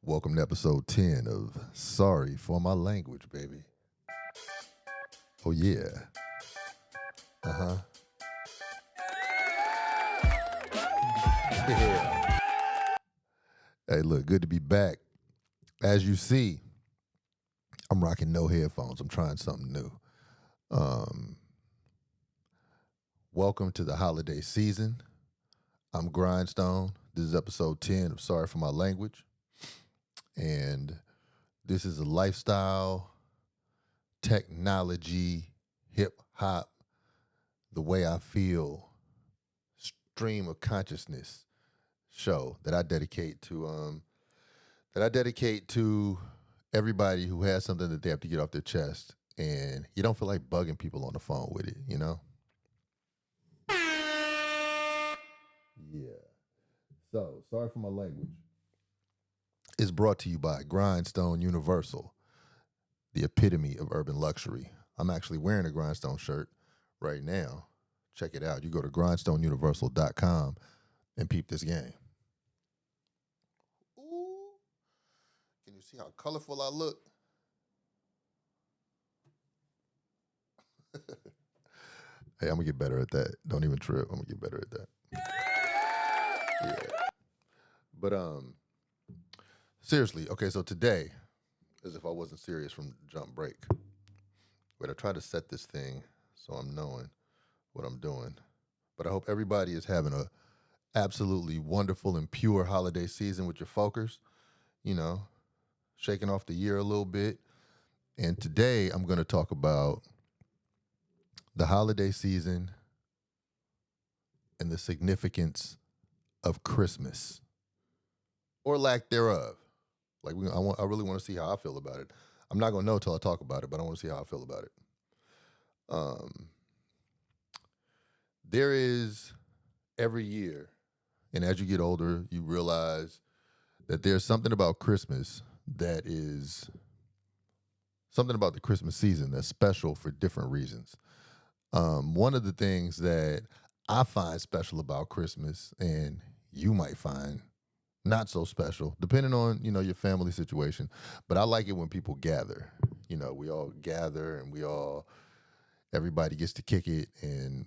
Welcome to episode 10 of Sorry for My Language, baby. Oh, yeah. Uh-huh. Yeah. Hey, look, good to be back. As you see, I'm rocking no headphones. I'm trying something new. Welcome to the holiday season. I'm Grindstone. This is episode 10 of Sorry for My Language. And this is a lifestyle, technology, hip-hop, the way I feel, stream of consciousness show that I dedicate to everybody who has something that they have to get off their chest, and you don't feel like bugging people on the phone with it, you know? Yeah. So, sorry for my language. It's brought to you by Grindstone Universal, the epitome of urban luxury. I'm actually wearing a Grindstone shirt right now. Check it out. You go to grindstoneuniversal.com and peep this game. Ooh. Can you see how colorful I look? Hey, I'm going to get better at that. Don't even trip. I'm going to get better at that. Yeah. But seriously, okay, so today, as if I wasn't serious from jump break, but I try to set this thing so I'm knowing what I'm doing. But I hope everybody is having a absolutely wonderful and pure holiday season with your folkers, you know, shaking off the year a little bit. And today I'm going to talk about the holiday season and the significance of Christmas or lack thereof. Like I really want to see how I feel about it. I'm not going to know until I talk about it, but I want to see how I feel about it. There is every year, and as you get older, you realize that there's something about Christmas that is something about the Christmas season that's special for different reasons. One of the things that I find special about Christmas, and you might find not so special, depending on, your family situation, but I like it when people gather. We all gather and everybody gets to kick it and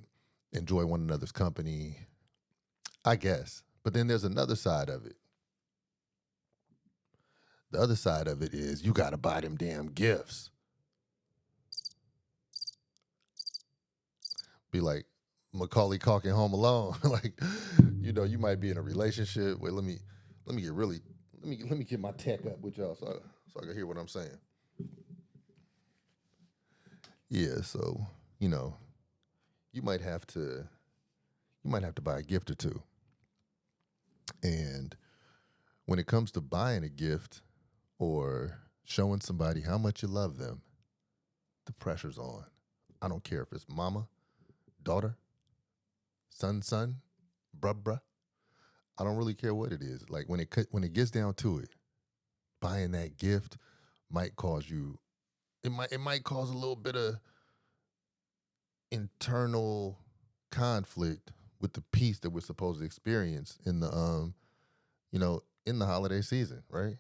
enjoy one another's company, I guess. But then there's another side of it. The other side of it is you got to buy them damn gifts. Be like Macaulay Culkin Home Alone. Like, you might be in a relationship. Wait, let me get my tech up with y'all so I can hear what I'm saying. Yeah, so, you might have to buy a gift or two. And when it comes to buying a gift or showing somebody how much you love them, the pressure's on. I don't care if it's mama, daughter, son, bruh. I don't really care what it is. Like when it gets down to it, buying that gift might cause you. It might cause a little bit of internal conflict with the peace that we're supposed to experience in the in the holiday season, right?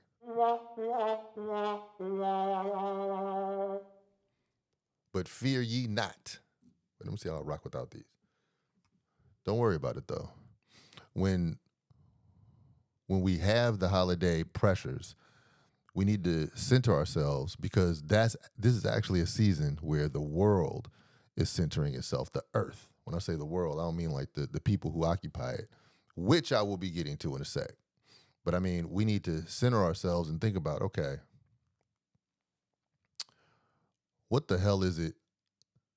But fear ye not. But let me see how I rock without these. Don't worry about it though. When we have the holiday pressures, we need to center ourselves because this is actually a season where the world is centering itself, the earth. When I say the world, I don't mean like the people who occupy it, which I will be getting to in a sec. But I mean, we need to center ourselves and think about, okay, what the hell is it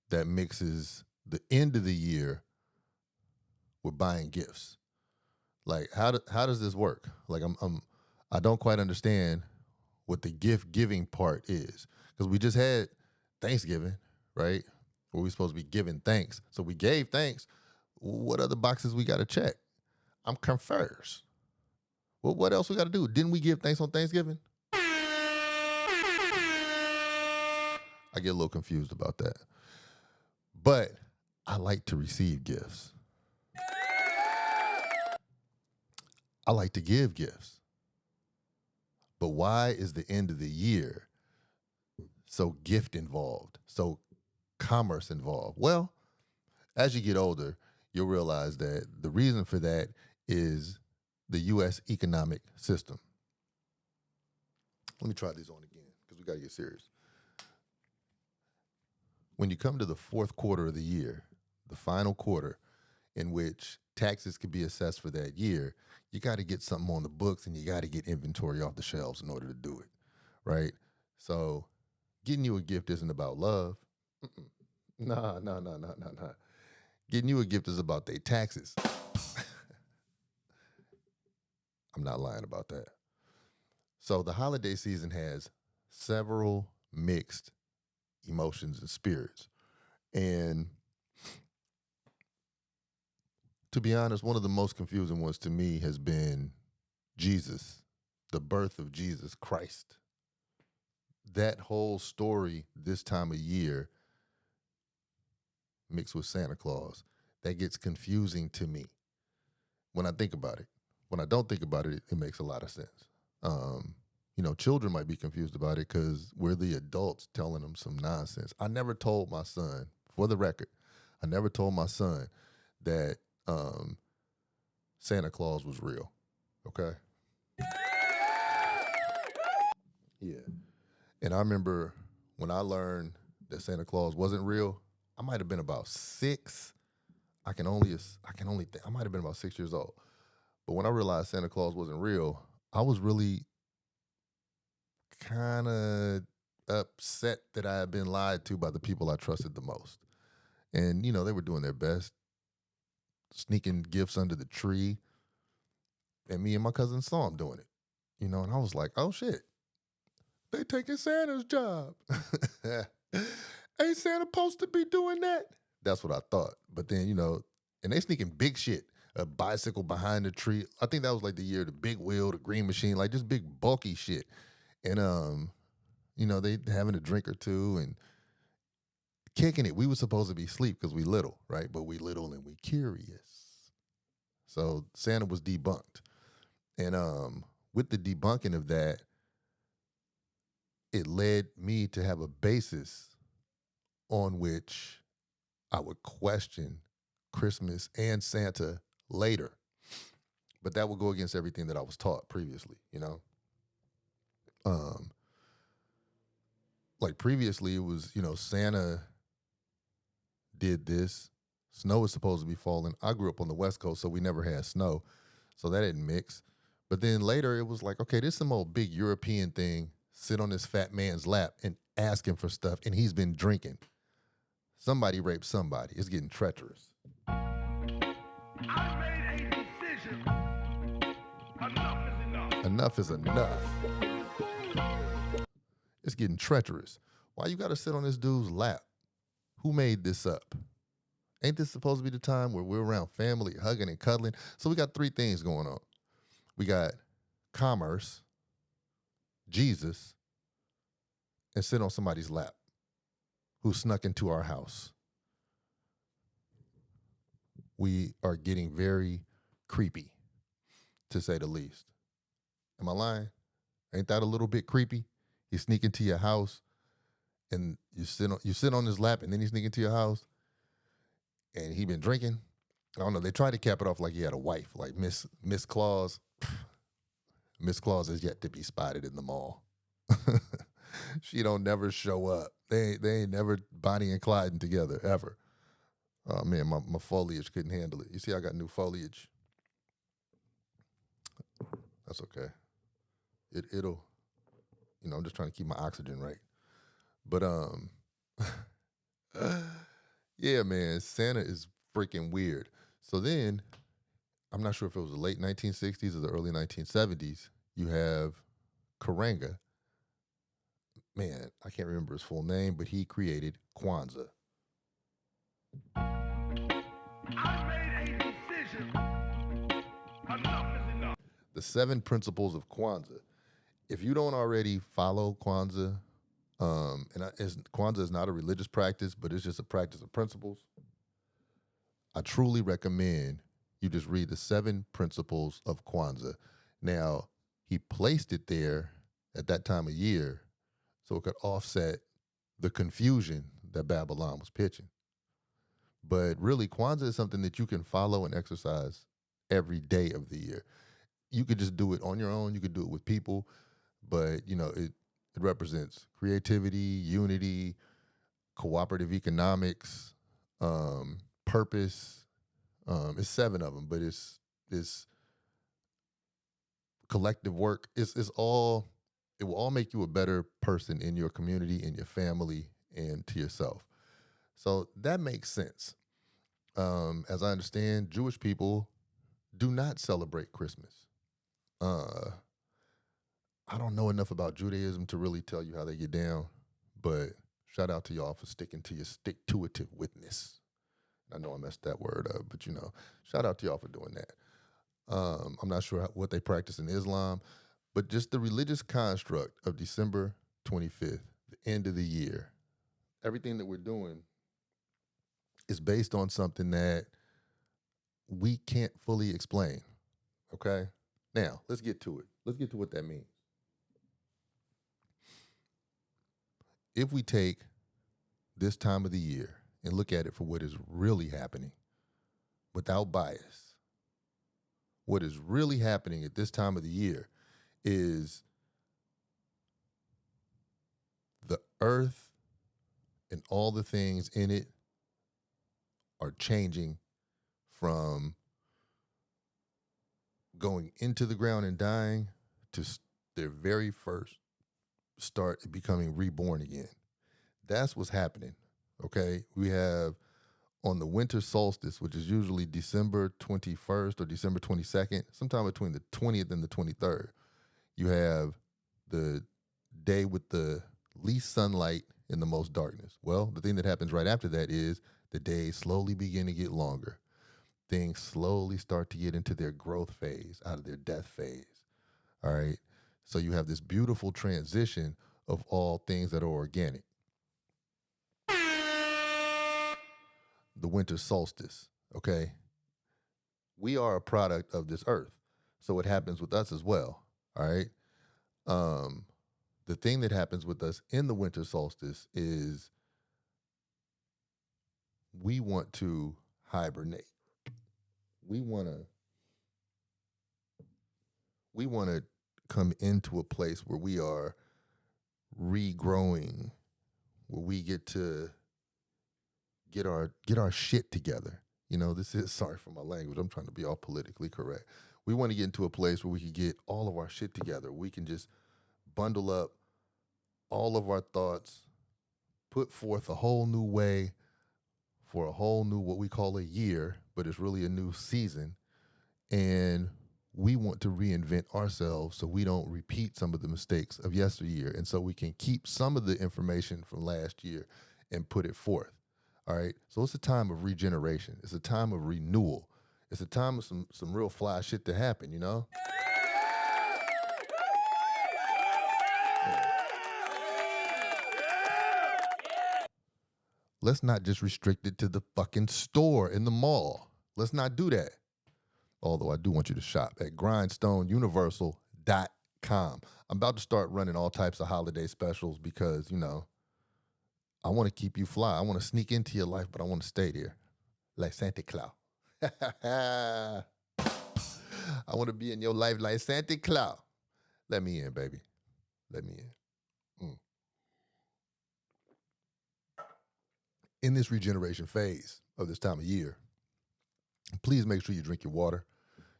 that mixes the end of the year with buying gifts? Like, how does this work? Like, I don't quite understand what the gift giving part is, because we just had Thanksgiving, right? Where we supposed to be giving thanks. So we gave thanks. What other boxes we got to check? I'm confused. Well, what else we got to do? Didn't we give thanks on Thanksgiving? I get a little confused about that. But I like to receive gifts. I like to give gifts. But why is the end of the year so gift involved, so commerce involved? Well, as you get older, you'll realize that the reason for that is the U.S. economic system. Let me try these on again because we got to get serious. When you come to the fourth quarter of the year, the final quarter in which taxes can be assessed for that year, you got to get something on the books and you got to get inventory off the shelves in order to do it, right? So getting you a gift isn't about love. Nah. Getting you a gift is about their taxes. I'm not lying about that. So the holiday season has several mixed emotions and spirits. And to be honest, one of the most confusing ones to me has been Jesus, the birth of Jesus Christ. That whole story this time of year mixed with Santa Claus, that gets confusing to me when I think about it. When I don't think about it, it makes a lot of sense. Children might be confused about it because we're the adults telling them some nonsense. I never told my son, for the record, I never told my son that Santa Claus was real. Okay? Yeah. And I remember when I learned that Santa Claus wasn't real, I might have been about 6. I might have been about 6 years old. But when I realized Santa Claus wasn't real, I was really kind of upset that I had been lied to by the people I trusted the most. And, they were doing their best, sneaking gifts under the tree. And me and my cousin saw them doing it, and I was like, oh shit, they taking Santa's job. Ain't Santa supposed to be doing that? That's what I thought. But then, and they sneaking big shit. A bicycle behind the tree. I think that was like the year of the big wheel, the green machine, like just big bulky shit. And they having a drink or two and kicking it. We were supposed to be asleep because we little, right? But we little and we curious. So Santa was debunked. And with the debunking of that, it led me to have a basis on which I would question Christmas and Santa later. But that would go against everything that I was taught previously, Like previously it was, Santa did this. Snow was supposed to be falling. I grew up on the West Coast, so we never had snow. So that didn't mix. But then later it was like, okay, this is some old big European thing. Sit on this fat man's lap and ask him for stuff, and he's been drinking. Somebody raped somebody. It's getting treacherous. I made a decision. Enough is enough. Enough is enough. It's getting treacherous. Why you got to sit on this dude's lap? Who made this up? Ain't this supposed to be the time where we're around family, hugging and cuddling? So we got 3 things going on. We got commerce, Jesus, and sit on somebody's lap who snuck into our house. We are getting very creepy, to say the least. Am I lying? Ain't that a little bit creepy? He sneak into your house and you sit on his lap and then he sneak into your house and he been drinking. I don't know. They tried to cap it off like he had a wife, like Miss Claus. Miss Claus is yet to be spotted in the mall. She don't never show up. They ain't never Bonnie and Clyde together ever. Oh man, my foliage couldn't handle it. You see, I got new foliage. That's okay. It'll, I'm just trying to keep my oxygen right. But yeah, man, Santa is freaking weird. So then, I'm not sure if it was the late 1960s or the early 1970s. You have Karanga. Man, I can't remember his full name, but he created Kwanzaa. I made a decision. Enough is enough. The 7 principles of Kwanzaa. If you don't already follow Kwanzaa, Kwanzaa is not a religious practice, but it's just a practice of principles. I truly recommend you just read the 7 principles of Kwanzaa. Now, he placed it there at that time of year so it could offset the confusion that Babylon was pitching. But really, Kwanzaa is something that you can follow and exercise every day of the year. You could just do it on your own. You could do it with people, but it represents creativity, unity, cooperative economics, purpose. It's 7 of them, but it's collective work. It's all. It will all make you a better person in your community, in your family, and to yourself. So that makes sense. As I understand, Jewish people do not celebrate Christmas. Uh, I don't know enough about Judaism to really tell you how they get down, but shout out to y'all for sticking to your stick-to-itive witness. I know I messed that word up, but shout out to y'all for doing that. I'm not sure what they practice in Islam, but just the religious construct of December 25th, the end of the year, everything that we're doing is based on something that we can't fully explain. Okay? Now, let's get to it. Let's get to what that means. If we take this time of the year and look at it for what is really happening without bias, what is really happening at this time of the year is the earth and all the things in it are changing from going into the ground and dying to their very first start becoming reborn again. That's what's happening. Okay. We have on the winter solstice, which is usually December 21st or December 22nd, sometime between the 20th and the 23rd, you have the day with the least sunlight and the most darkness. Well, the thing that happens right after that is the days slowly begin to get longer. Things slowly start to get into their growth phase, out of their death phase. All right. So you have this beautiful transition of all things that are organic. The winter solstice, okay? We are a product of this earth. So it happens with us as well. All right. The thing that happens with us in the winter solstice is we want to hibernate. We want to come into a place where we are regrowing, where we get to get our shit together. This is, sorry for my language, I'm trying to be all politically correct. We want to get into a place where we can get all of our shit together. We can just bundle up all of our thoughts, put forth a whole new way for a whole new, what we call a year, but it's really a new season. And we want to reinvent ourselves so we don't repeat some of the mistakes of yesteryear. And so we can keep some of the information from last year and put it forth. All right. So it's a time of regeneration. It's a time of renewal. It's a time of some real fly shit to happen, Yeah. Let's not just restrict it to the fucking store in the mall. Let's not do that. Although I do want you to shop at grindstoneuniversal.com. I'm about to start running all types of holiday specials because, I want to keep you fly. I want to sneak into your life, but I want to stay there like Santa Claus. I want to be in your life like Santa Claus. Let me in, baby. Let me in. In this regeneration phase of this time of year, please make sure you drink your water.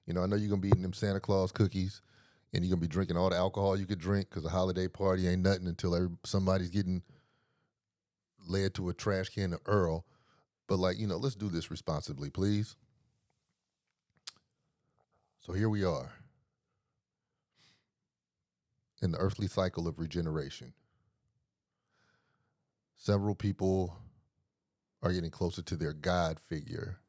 I know you're going to be eating them Santa Claus cookies and you're going to be drinking all the alcohol you could drink because a holiday party ain't nothing until somebody's getting led to a trash can of Earl. But let's do this responsibly, please. So here we are in the earthly cycle of regeneration. Several people are getting closer to their God figure.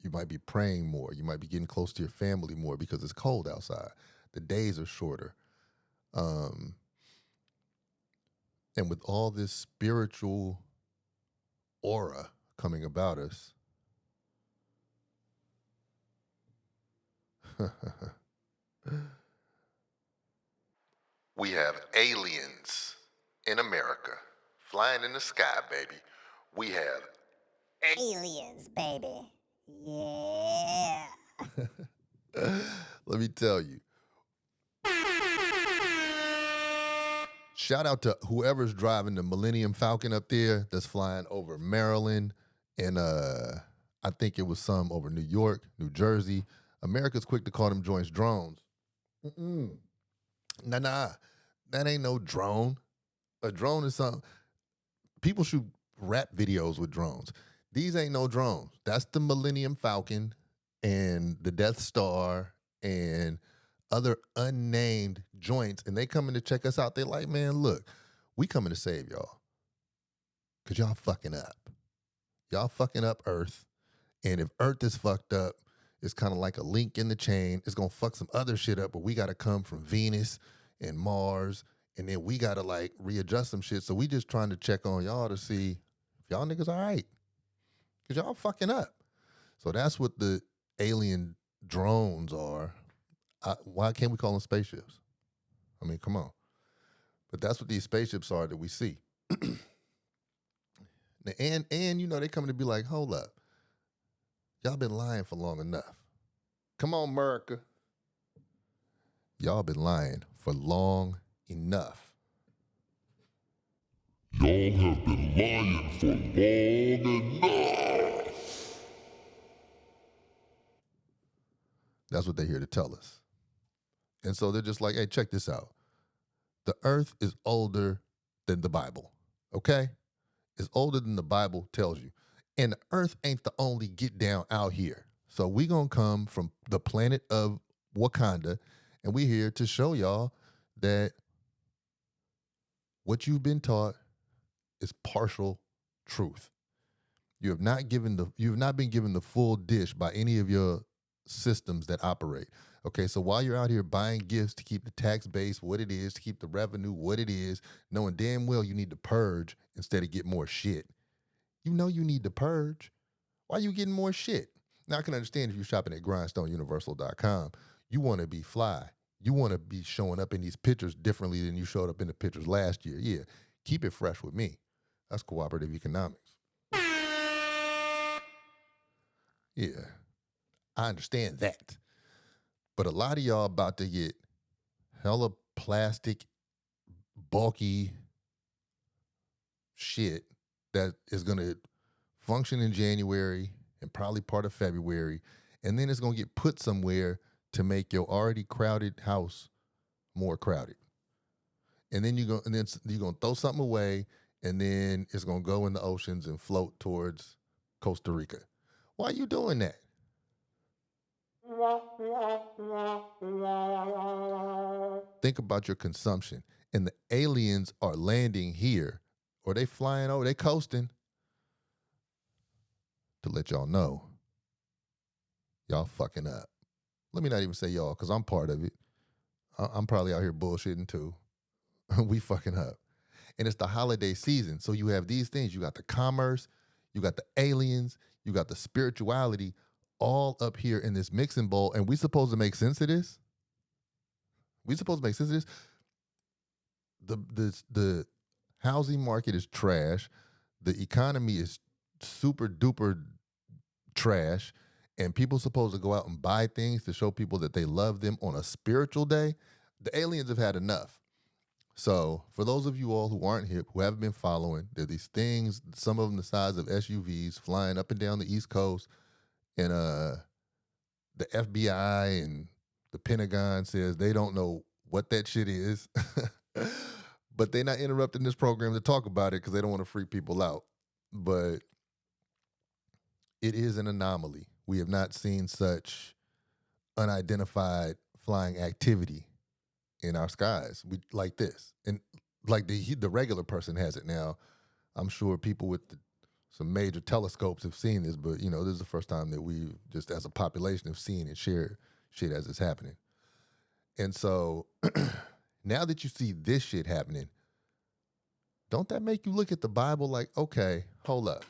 You might be praying more. You might be getting close to your family more because it's cold outside. The days are shorter. And with all this spiritual aura coming about us, We have aliens in America flying in the sky, baby. We have Aliens, baby. Yeah. let me tell you. Shout out to whoever's driving the Millennium Falcon up there that's flying over Maryland and I think it was some over New York, New Jersey. America's quick to call them joints drones. Nah, that ain't no drone. A drone is something. People shoot rap videos with drones. These ain't no drones. That's the Millennium Falcon and the Death Star and other unnamed joints. And they coming to check us out. They like, man, look, we coming to save y'all. Because y'all fucking up. Y'all fucking up Earth. And if Earth is fucked up, it's kind of like a link in the chain. It's going to fuck some other shit up, but we got to come from Venus and Mars. And then we got to like readjust some shit. So we just trying to check on y'all to see if y'all niggas all right. Because y'all fucking up. So that's what the alien drones are. Why can't we call them spaceships? I mean, come on. But that's what these spaceships are that we see. and you know, they coming to be like, hold up. Y'all been lying for long enough. Come on, America. Y'all been lying for long enough. Y'all have been lying for long enough. That's what they're here to tell us. And so they're just like, hey, check this out. The earth is older than the Bible, okay? It's older than the Bible tells you. And the earth ain't the only get down out here. So we gonna come from the planet of Wakanda, and we here to show y'all that what you've been taught is partial truth. You have not been given the full dish by any of your systems that operate. Okay, so while you're out here buying gifts to keep the tax base what it is, to keep the revenue what it is, knowing damn well you need to purge instead of get more shit. You know you need to purge. Why are you getting more shit? Now I can understand if you're shopping at grindstoneuniversal.com, you want to be fly. You want to be showing up in these pictures differently than you showed up in the pictures last year. Yeah, keep it fresh with me. That's cooperative economics. Yeah, I understand that. But a lot of y'all about to get hella plastic, bulky shit that is going to function in January and probably part of February. And then it's going to get put somewhere to make your already crowded house more crowded. And then you're going to throw something away, and then it's going to go in the oceans and float towards Costa Rica. Why are you doing that? Think about your consumption. And the aliens are landing here, or they flying over, they coasting, to let y'all know y'all fucking up. Let me not even say y'all, because I'm part of it. I'm probably out here bullshitting too. We fucking up. And it's the holiday season. So you have these things. You got the commerce, you got the aliens, you got the spirituality all up here in this mixing bowl. And we supposed to make sense of this? We supposed to make sense of this? The housing market is trash. The economy is super duper trash. And people supposed to go out and buy things to show people that they love them on a spiritual day. The aliens have had enough. So for those of you all who aren't hip, who haven't been following, there are these things, some of them the size of SUVs, flying up and down the East Coast. And the FBI and the Pentagon says they don't know what that shit is. But they're not interrupting this program to talk about it because they don't want to freak people out. But it is an anomaly. We have not seen such unidentified flying activity in our skies like this. And like the regular person has it now. I'm sure people with some major telescopes have seen this, but you know, this is the first time that we just as a population have seen and shared shit as it's happening. And so now that you see this shit happening, don't that make you look at the Bible like, okay, hold up.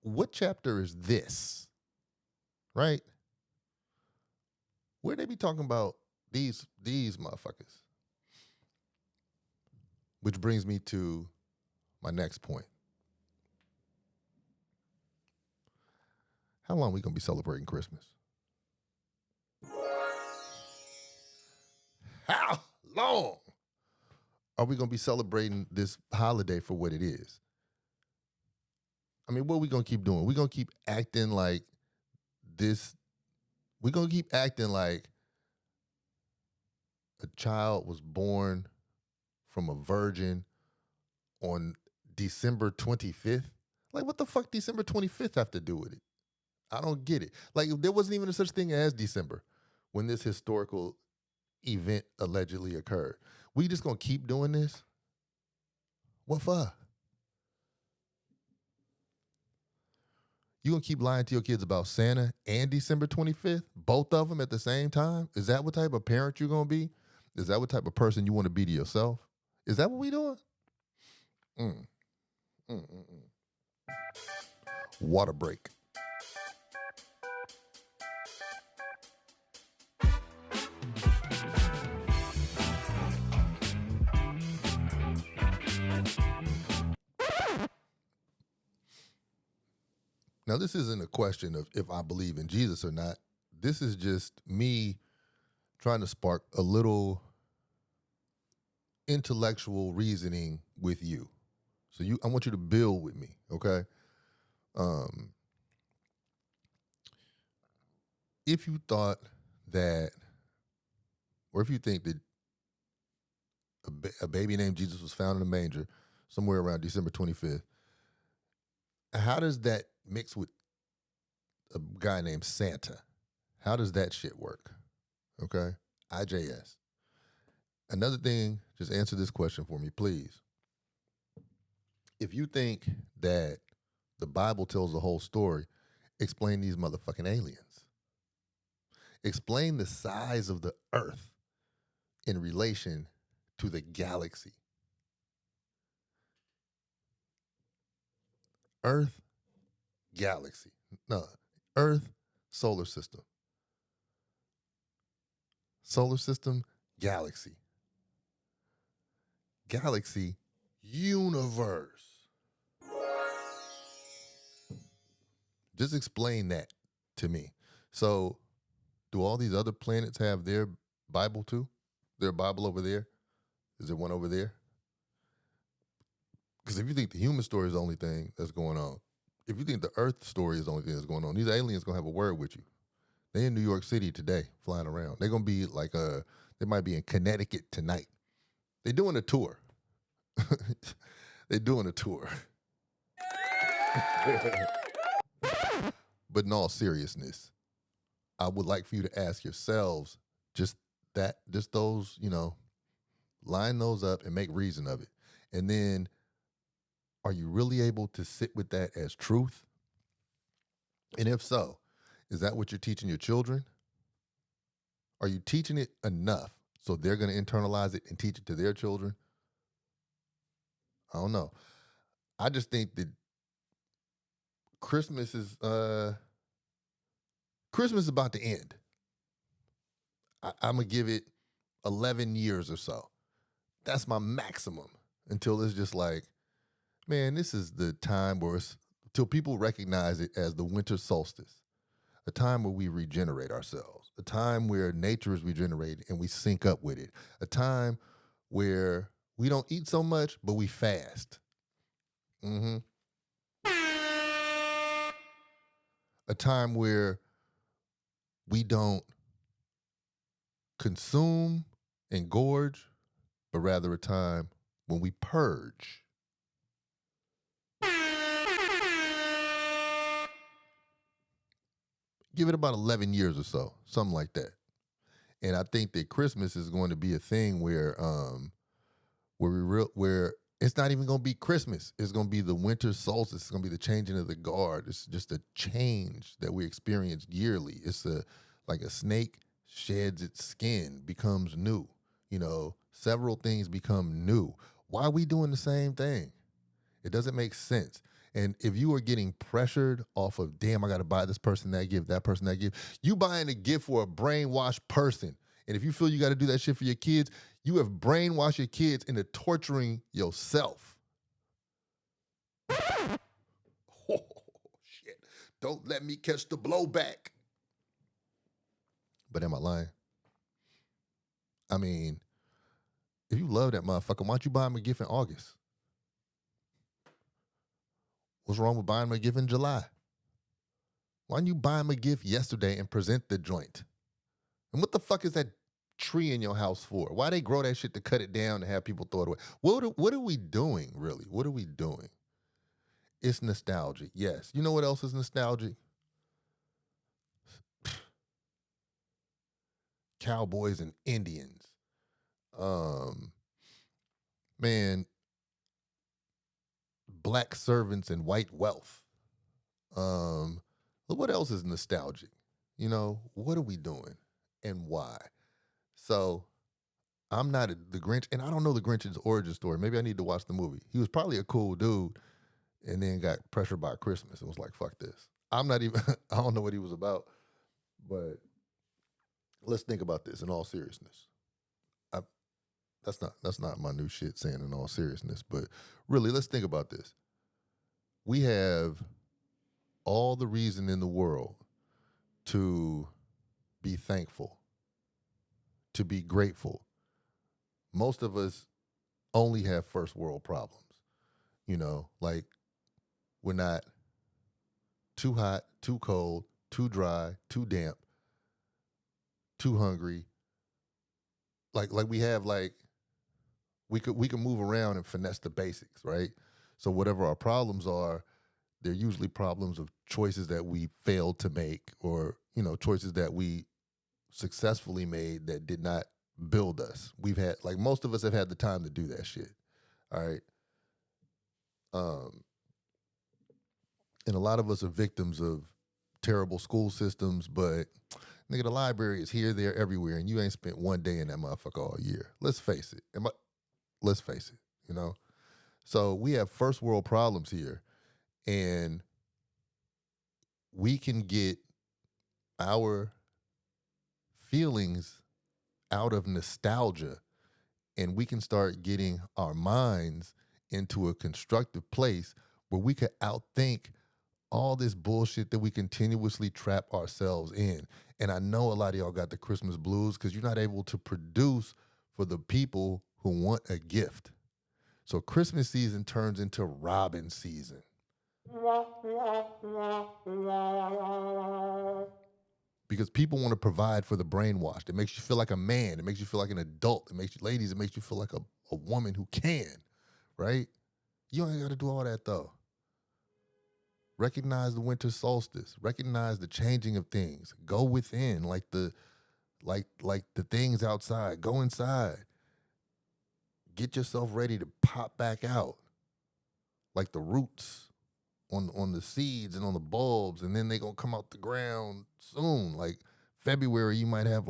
What chapter is this? Right? Where they be talking about These motherfuckers. Which brings me to my next point. How long we gonna be celebrating Christmas? How long are we gonna be celebrating this holiday for what it is? I mean, what are we gonna keep doing? We're gonna keep acting like this. We're gonna keep acting like a child was born from a virgin on December 25th. Like, what the fuck December 25th have to do with it? I don't get it. Like, there wasn't even a such thing as December when this historical event allegedly occurred. We just gonna keep doing this? What for? You gonna keep lying to your kids about Santa and December 25th? Both of them at the same time? Is that what type of parent you're gonna be? Is that what type of person you want to be to yourself? Is that what we doing? Water break. Now, this isn't a question of if I believe in Jesus or not. This is just me trying to spark a little intellectual reasoning with you. So I want you to build with me, okay? If you thought that, or if you think that a baby named Jesus was found in a manger somewhere around December 25th, how does that mix with a guy named Santa? How does that shit work? Okay? IJS. Another thing, just answer this question for me, please. If you think that the Bible tells the whole story, explain these motherfucking aliens. Explain the size of the earth in relation to the galaxy. Earth, galaxy. No, Earth, solar system. Solar system, galaxy. Galaxy, universe. Just explain that to me. So, do all these other planets have their Bible too? Their Bible over there? Is there one over there? Because if you think the human story is the only thing that's going on, if you think the Earth story is the only thing that's going on, these aliens gonna have a word with you. They in New York City today, flying around. They're gonna be like they might be in Connecticut tonight. They're doing a tour. They're doing a tour. But in all seriousness, I would like for you to ask yourselves just those, line those up and make reason of it. And then, are you really able to sit with that as truth? And if so, is that what you're teaching your children? Are you teaching it enough so they're going to internalize it and teach it to their children? I don't know. I just think that Christmas is about to end. I'm going to give it 11 years or so. That's my maximum until it's just like, man, this is the time where till people recognize it as the winter solstice, a time where we regenerate ourselves, a time where nature is regenerated and we sync up with it, a time where we don't eat so much, but we fast. A time where we don't consume and gorge, but rather a time when we purge. Give it about 11 years or so, something like that. And I think that Christmas is going to be a thing where it's not even going to be Christmas. It's going to be the winter solstice. It's going to be the changing of the guard. It's just a change that we experience yearly. It's like a snake sheds its skin, becomes new. Several things become new. Why are we doing the same thing? It doesn't make sense. And if you are getting pressured off of, damn, I got to buy this person that gift, that person that gift, you buying a gift for a brainwashed person. And if you feel you got to do that shit for your kids, you have brainwashed your kids into torturing yourself. Oh, shit. Don't let me catch the blowback. But am I lying? I mean, if you love that motherfucker, why don't you buy him a gift in August? What's wrong with buying him a gift in July? Why don't you buy him a gift yesterday and present the joint? And what the fuck is that tree in your house for? Why they grow that shit to cut it down and have people throw it away? What are we doing, really? What are we doing? It's nostalgic, yes. You know what else is nostalgic? Cowboys and Indians. Man, black servants and white wealth. What else is nostalgic? You know, what are we doing and why? So I'm not the Grinch, and I don't know the Grinch's origin story. Maybe I need to watch the movie. He was probably a cool dude and then got pressured by Christmas and was like, fuck this. I'm not even, I don't know what he was about, but let's think about this in all seriousness. That's not my new shit saying in all seriousness, but really, let's think about this. We have all the reason in the world to be thankful, to be grateful. Most of us only have first world problems. You know, like we're not too hot, too cold, too dry, too damp, too hungry. Like we have like we can move around and finesse the basics, right? So whatever our problems are, they're usually problems of choices that we failed to make, or choices that we successfully made that did not build us. We've had, like, most of us have had the time to do that shit. All right. And a lot of us are victims of terrible school systems, but nigga, the library is here, there, everywhere, and you ain't spent one day in that motherfucker all year. Let's face it. Let's face it, So we have first world problems here, and we can get our feelings out of nostalgia, and we can start getting our minds into a constructive place where we could outthink all this bullshit that we continuously trap ourselves in. And I know a lot of y'all got the Christmas blues because you're not able to produce for the people who want a gift. So Christmas season turns into Robin season. Because people want to provide for the brainwashed. It makes you feel like a man. It makes you feel like an adult. It makes you, ladies, it makes you feel like a woman who can, right? You ain't got to do all that, though. Recognize the winter solstice. Recognize the changing of things. Go within, like the things outside. Go inside. Get yourself ready to pop back out, like the roots on the seeds and on the bulbs, and then they gonna come out the ground soon. Like February, you might have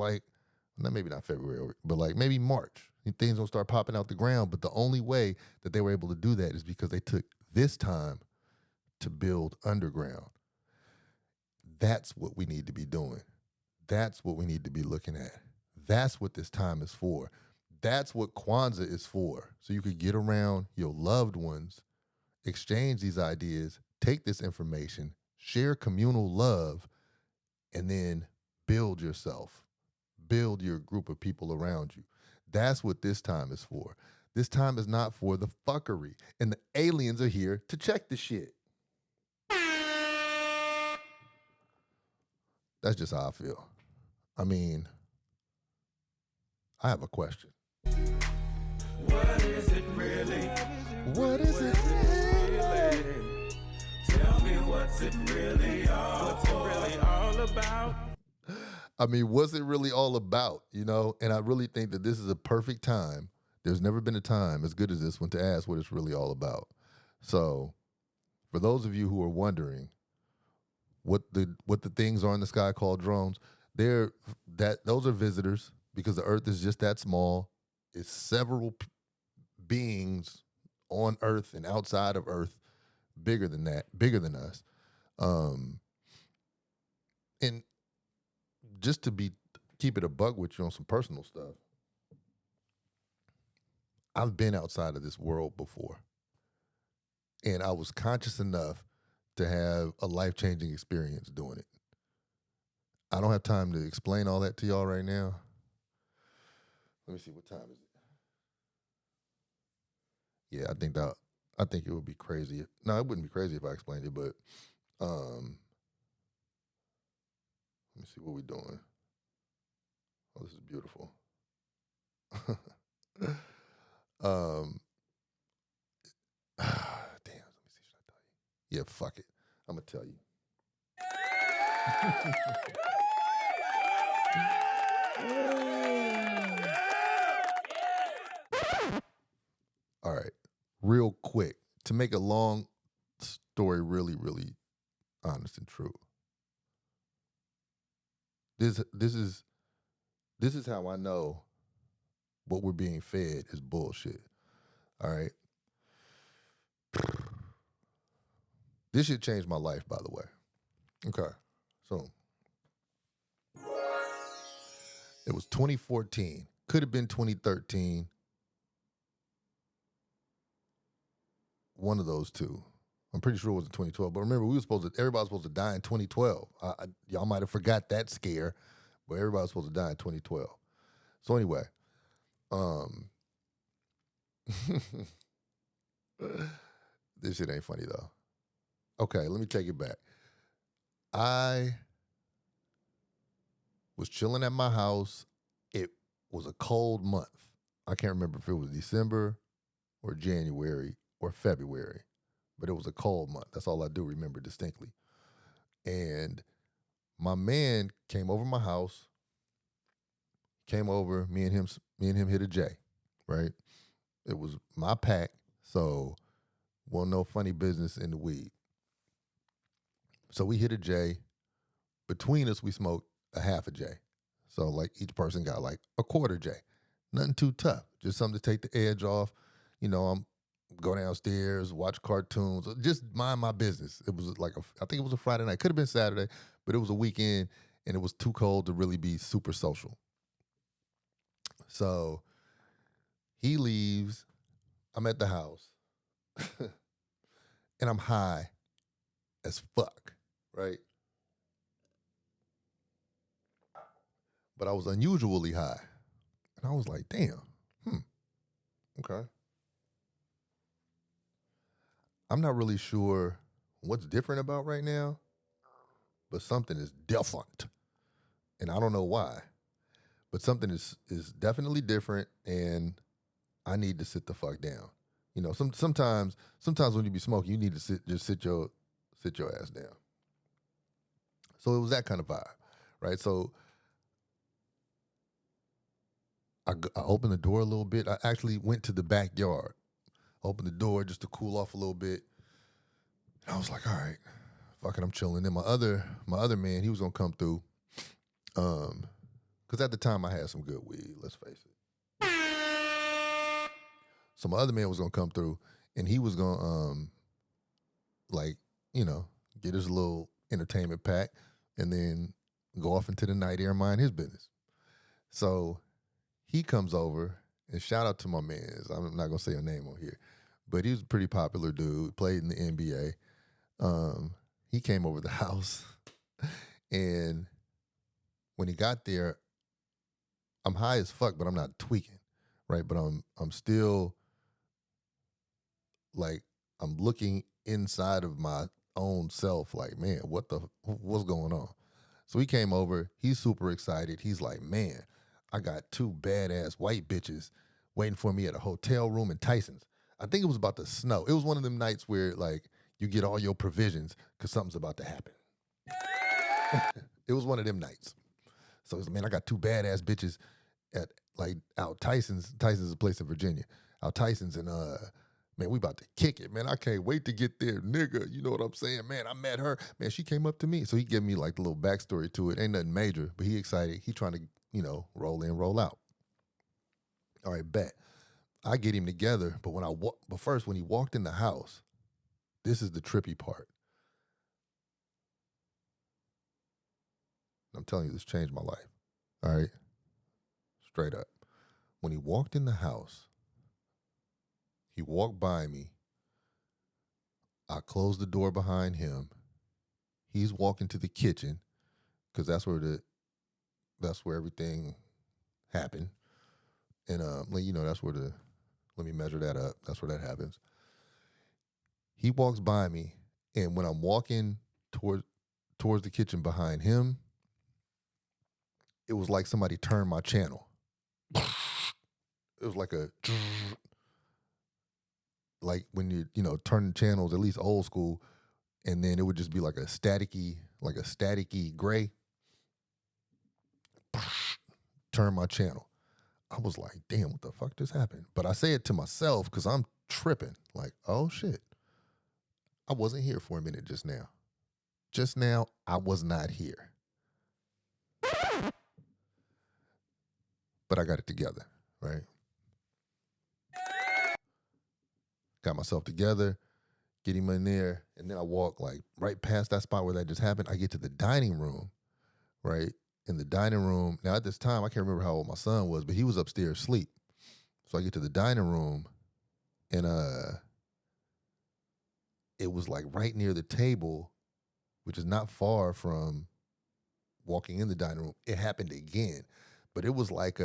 maybe not February, but like maybe March. Things gonna start popping out the ground. But the only way that they were able to do that is because they took this time to build underground. That's what we need to be doing. That's what we need to be looking at. That's what this time is for. That's what Kwanzaa is for. So you could get around your loved ones, exchange these ideas, take this information, share communal love, and then build yourself. Build your group of people around you. That's what this time is for. This time is not for the fuckery. And the aliens are here to check the shit. That's just how I feel. I mean, I have a question. What is it really? What is it really? Tell me what's it really all about? I mean, what's it really all about, And I really think that this is a perfect time. There's never been a time as good as this one to ask what it's really all about. So, for those of you who are wondering what the things are in the sky called drones, those are visitors, because the Earth is just that small. It's several beings on Earth and outside of Earth, bigger than us. And just to be keep it a buck with you on some personal stuff. I've been outside of this world before. And I was conscious enough to have a life-changing experience doing it. I don't have time to explain all that to y'all right now. Let me see, what time is it? Yeah, I think it would be crazy. No, it wouldn't be crazy if I explained it, but let me see what we're doing. Oh, this is beautiful. Damn, let me see, should I tell you? Yeah, fuck it. I'm gonna tell you. All right, real quick, to make a long story really, really honest and true. This is how I know what we're being fed is bullshit. All right. This shit changed my life, by the way. Okay. So it was 2014. Could have been 2013. One of those two. I'm pretty sure it was in 2012. But remember, everybody was supposed to die in 2012. Y'all might have forgot that scare, but everybody was supposed to die in 2012. So anyway, this shit ain't funny though. Okay, let me take it back. I was chilling at my house. It was a cold month. I can't remember if it was December or January or February, but it was a cold month. That's all I do remember distinctly. And my man came over my house, me and him hit a J, right? It was my pack, so wasn't no funny business in the weed. So we hit a J. Between us, we smoked a half a J. So like each person got like a quarter J. Nothing too tough. Just something to take the edge off. You know, I'm go downstairs, watch cartoons, just mind my business. It was like I think it was a Friday night. Could have been Saturday, but it was a weekend and it was too cold to really be super social. So he leaves. I'm at the house. And I'm high as fuck, right? But I was unusually high. And I was like, damn, okay. I'm not really sure what's different about right now, but something is different. And I don't know why. But something is definitely different, and I need to sit the fuck down. You know, sometimes when you be smoking, you need to sit your ass down. So it was that kind of vibe, right? So I opened the door a little bit. I actually went to the backyard, opened the door just to cool off a little bit. And I was like, all right, fuck it, I'm chilling. Then my other man, he was gonna come through, because at the time I had some good weed. Let's face it. So my other man was gonna come through, and he was gonna like, you know, get his little entertainment pack, and then go off into the night air and mind his business. So he comes over, and shout out to my man. I'm not gonna say a name on here, but he was a pretty popular dude. Played in the NBA. He came over the house, and when he got there, I'm high as fuck, but I'm not tweaking, right? But I'm still like, I'm looking inside of my own self, like, man, what's going on? So he came over. He's super excited. He's like, man, I got two badass white bitches waiting for me at a hotel room in Tyson's. I think it was about to snow. It was one of them nights where like you get all your provisions because something's about to happen. It was one of them nights. So he's like, man, I got two badass bitches at like out Tyson's. Tyson's is a place in Virginia. Out Tyson's, and man, we about to kick it, man. I can't wait to get there, nigga. You know what I'm saying? Man, I met her. Man, she came up to me. So he gave me like the little backstory to it. Ain't nothing major, but he excited. He trying to, you know, roll in, roll out. All right, bet. I get him together, but first when he walked in the house, this is the trippy part. I'm telling you, this changed my life. All right, straight up. When he walked in the house, he walked by me. I closed the door behind him. He's walking to the kitchen because that's where everything happened. And that's where let me measure that up. That's where that happens. He walks by me, and when I'm walking towards the kitchen behind him, it was like somebody turned my channel. It was like when you turn the channels, at least old school, and then it would just be like a staticky gray. Turn my channel. I was like, damn, what the fuck just happened? But I say it to myself because I'm tripping. Like, oh shit. I wasn't here for a minute just now. Just now, I was not here. But I got it together, right? Got myself together, get him in there, and then I walk like right past that spot where that just happened. I get to the dining room, right? In the dining room, now at this time, I can't remember how old my son was, but he was upstairs asleep. So I get to the dining room, and it was like right near the table, which is not far from walking in the dining room. It happened again, but it was like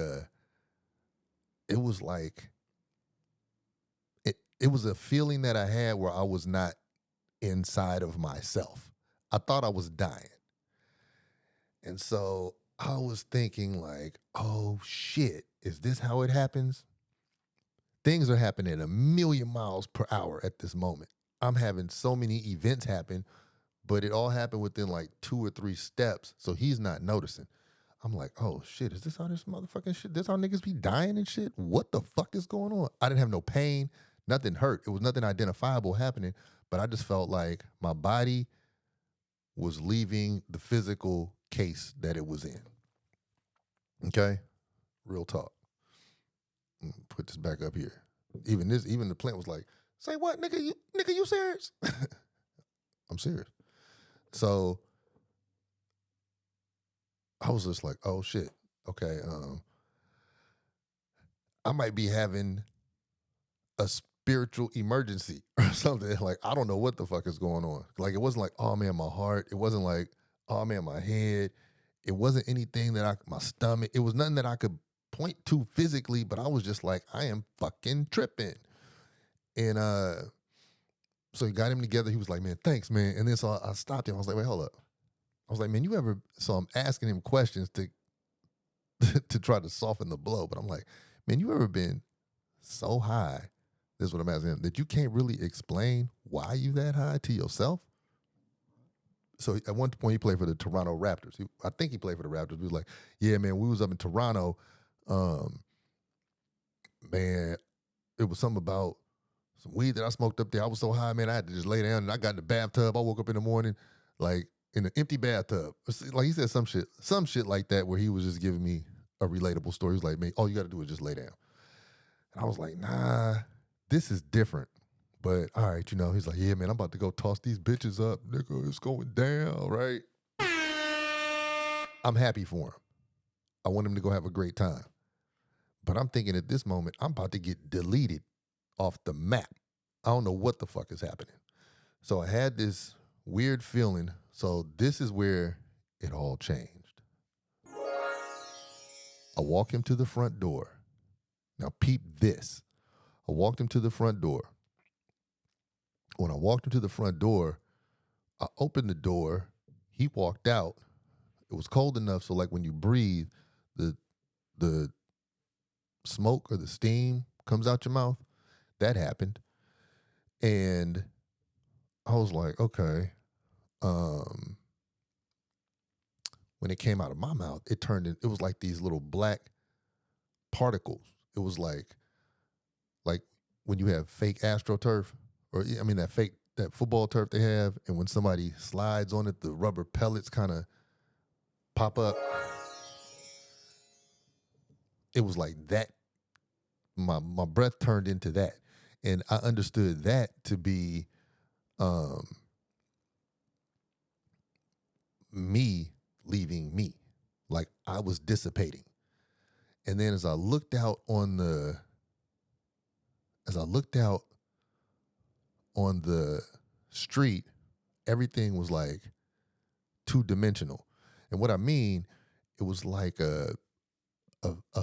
it was a feeling that I had where I was not inside of myself. I thought I was dying. And so I was thinking like, oh shit, is this how it happens? Things are happening at 1,000,000 miles per hour at this moment. I'm having so many events happen, but it all happened within like 2 or 3 steps. So he's not noticing. I'm like, oh shit, is this how this motherfucking shit? This how niggas be dying and shit? What the fuck is going on? I didn't have no pain, nothing hurt. It was nothing identifiable happening, but I just felt like my body was leaving the physical case that it was in. Okay? Real talk. Put this back up here. Even the plant was like, say what, nigga? You serious? I'm serious. So I was just like, oh shit. Okay. I might be having a spiritual emergency or something. Like, I don't know what the fuck is going on. Like, it wasn't like, oh man, my heart. It wasn't like, oh man, my head. It wasn't anything my stomach. It was nothing that I could point to physically, but I was just like, I am fucking tripping. And so he got him together. He was like, man, thanks, man. And then so I stopped him. I was like, wait, hold up. I was like, man, so I'm asking him questions to to try to soften the blow. But I'm like, man, you ever been so high, this is what I'm asking him, that you can't really explain why you that high to yourself? So at one point he played for the Toronto Raptors. I think he played for the Raptors. He was like, yeah, man, we was up in Toronto. Man, it was something about some weed that I smoked up there. I was so high, man, I had to just lay down, and I got in the bathtub. I woke up in the morning, like, in an empty bathtub. Like, he said some shit like that, where he was just giving me a relatable story. He was like, man, all you got to do is just lay down. And I was like, nah, this is different. But all right, he's like, yeah, man, I'm about to go toss these bitches up. Nigga, it's going down, right? I'm happy for him. I want him to go have a great time. But I'm thinking at this moment, I'm about to get deleted off the map. I don't know what the fuck is happening. So I had this weird feeling. So this is where it all changed. I walk him to the front door. Now peep this. I walked him to the front door. When I walked him to the front door, I opened the door. He walked out. It was cold enough so like when you breathe, the smoke or the steam comes out your mouth. That happened. And I was like, okay. When it came out of my mouth, it was like these little black particles. It was like when you have fake AstroTurf, or I mean that football turf they have, and when somebody slides on it, the rubber pellets kind of pop up. It was like that. My breath turned into that. And I understood that to be me leaving me. like I was dissipating. And then as I looked out on the street, everything was like two-dimensional. And what I mean, it was like a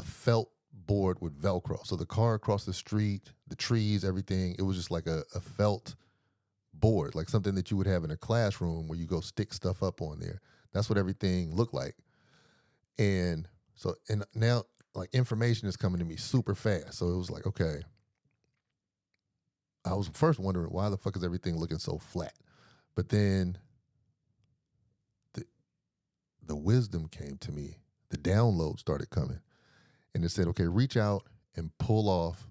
felt board with Velcro. So the car across the street, the trees, everything, it was just like a felt board, like something that you would have in a classroom where you go stick stuff up on there. That's what everything looked like. And so, and now like information is coming to me super fast. So it was like, okay, I was first wondering why the fuck is everything looking so flat? But then the wisdom came to me. The download started coming. And it said, okay, reach out and pull off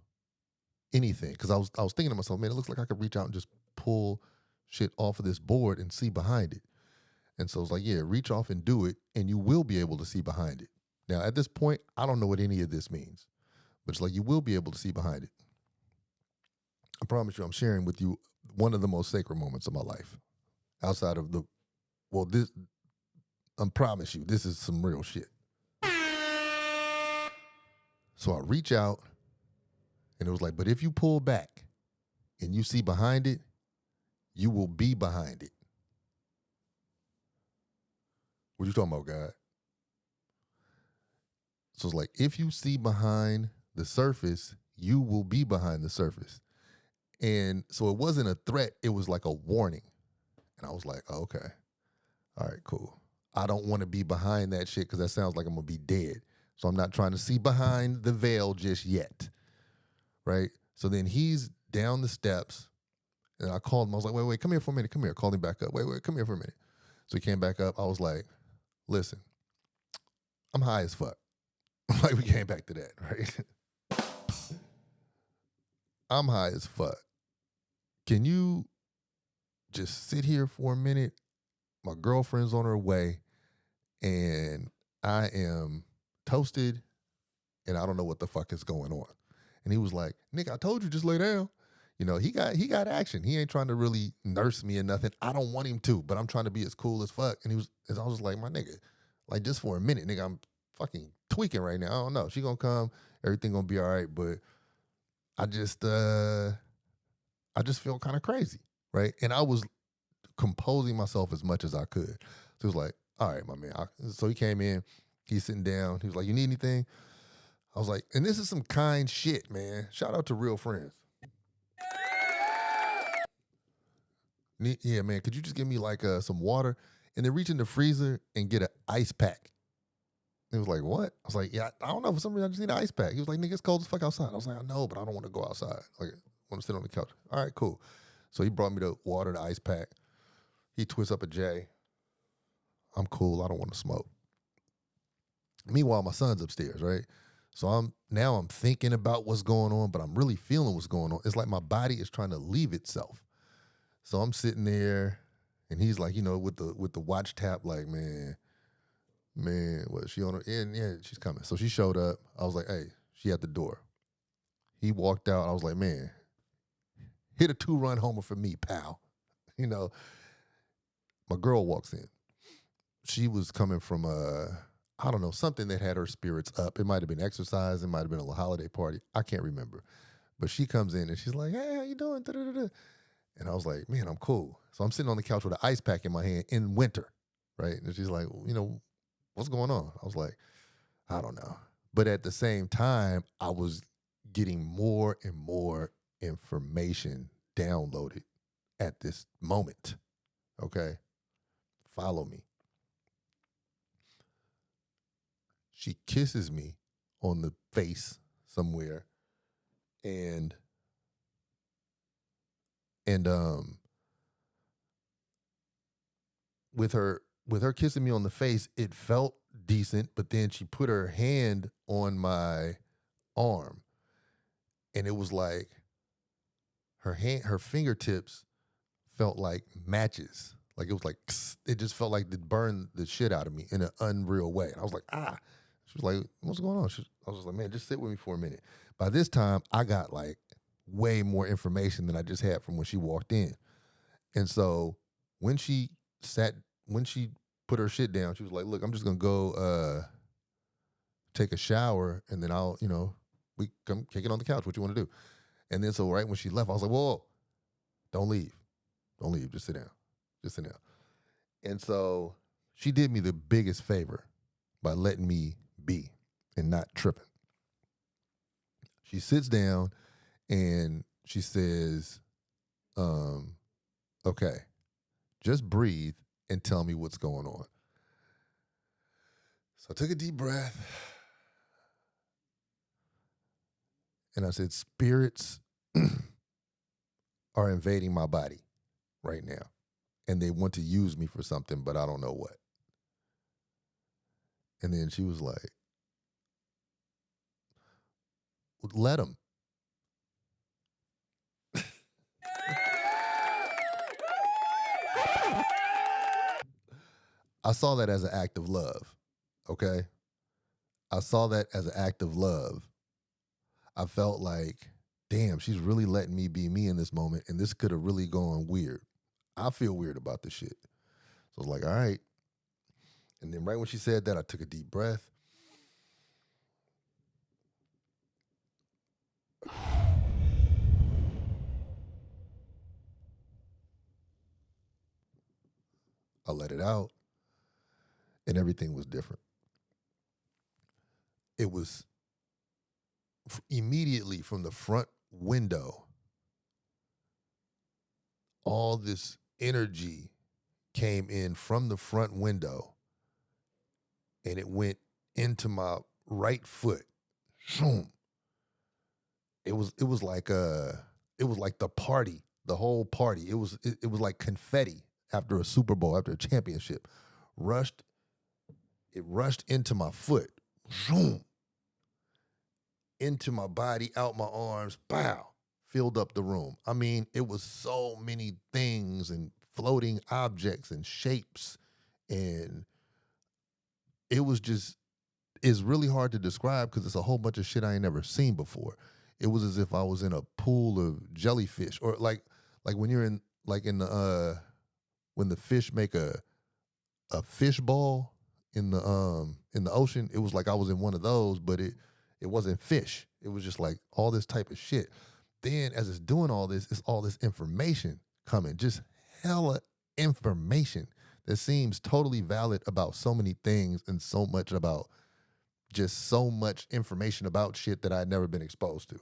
anything. Because I was thinking to myself, man, it looks like I could reach out and just pull shit off of this board and see behind it. And so it's like, yeah, reach off and do it, and you will be able to see behind it. Now, at this point, I don't know what any of this means, but it's like you will be able to see behind it. I promise you, I'm sharing with you one of the most sacred moments of my life. Outside of this, I promise you, this is some real shit. So I reach out, and it was like, but if you pull back and you see behind it, you will be behind it. What you talking about, God? So it's like, if you see behind the surface, you will be behind the surface. And so it wasn't a threat. It was like a warning. And I was like, oh, okay. All right, cool. I don't want to be behind that shit because that sounds like I'm going to be dead. So I'm not trying to see behind the veil just yet. Right? So then he's down the steps. And I called him. I was like, wait, come here for a minute. Come here. Called him back up. Wait, come here for a minute. So he came back up. I was like, listen, I'm high as fuck. Like, we came back to that, right? I'm high as fuck. Can you just sit here for a minute? My girlfriend's on her way, and I am toasted, and I don't know what the fuck is going on. And he was like, Nick, I told you, just lay down. You know, he got action. He ain't trying to really nurse me or nothing. I don't want him to, but I'm trying to be as cool as fuck. And I was like, my nigga, like, just for a minute, nigga, I'm fucking tweaking right now. I don't know. She gonna come, everything gonna be all right, but I just feel kind of crazy, right? And I was composing myself as much as I could. So he was like, all right, my man. So he came in, he's sitting down. He was like, you need anything? I was like, and this is some kind shit, man. Shout out to real friends. Yeah, man, could you just give me like some water? And then reach in the freezer and get an ice pack. He was like, what? I was like, yeah, I don't know. For some reason, I just need an ice pack. He was like, nigga, it's cold as fuck outside. I was like, I know, but I don't want to go outside. Like, I want to sit on the couch. All right, cool. So he brought me the water, the ice pack. He twists up a J. I'm cool. I don't want to smoke. Meanwhile, my son's upstairs, right? So I'm thinking about what's going on, but I'm really feeling what's going on. It's like my body is trying to leave itself. So I'm sitting there, and he's like, you know, with the watch tap, like, man, what, she on her end? Yeah, she's coming. So she showed up. I was like, hey, she at the door. He walked out. I was like, man, hit a 2-run homer for me, pal. You know, my girl walks in. She was coming from I don't know, something that had her spirits up. It might have been exercise. It might have been a holiday party. I can't remember. But she comes in and she's like, hey, how you doing? Da-da-da-da. And I was like, man, I'm cool. So I'm sitting on the couch with an ice pack in my hand in winter, right? And she's like, you know, what's going on? I was like, I don't know. But at the same time, I was getting more and more information downloaded at this moment, okay? Follow me. She kisses me on the face somewhere, and with her kissing me on the face, it felt decent, but then she put her hand on my arm, and it was like her fingertips felt like matches. Like, it was like, it just felt like it burned the shit out of me in an unreal way. And I was like, ah. She was like, what's going on? I was like, man, just sit with me for a minute. By this time, I got like way more information than I just had from when she walked in. And so when she put her shit down. She was like, look, I'm just going to go take a shower, and then I'll, we come kick it on the couch. What you want to do? And then so right when she left, I was like, whoa, don't leave. Don't leave. Just sit down. Just sit down. And so she did me the biggest favor by letting me be and not tripping. She sits down and she says, okay, just breathe and tell me what's going on. So I took a deep breath and I said, spirits are invading my body right now. And they want to use me for something, but I don't know what. And then she was like, let them. I saw that as an act of love, okay? I saw that as an act of love. I felt like, damn, she's really letting me be me in this moment, and this could have really gone weird. I feel weird about this shit. So I was like, all right. And then right when she said that, I took a deep breath. I let it out, and everything was different. It was immediately from the front window, all this energy came in from the front window, and it went into my right foot. Shoom. It was like the party, the whole party. It was like confetti after a Super Bowl, after a championship. It rushed into my foot. Shoom. Into my body, out my arms, pow, filled up the room. I mean, it was so many things and floating objects and shapes, and it was just, it's really hard to describe because it's a whole bunch of shit I ain't never seen before. It was as if I was in a pool of jellyfish, or like when you're in the when the fish make a fish ball in the ocean. It was like I was in one of those, but it wasn't fish. It was just like all this type of shit. Then as it's doing all this, it's all this information coming, just hella information that seems totally valid about so many things, and so much about just so much information about shit that I'd never been exposed to.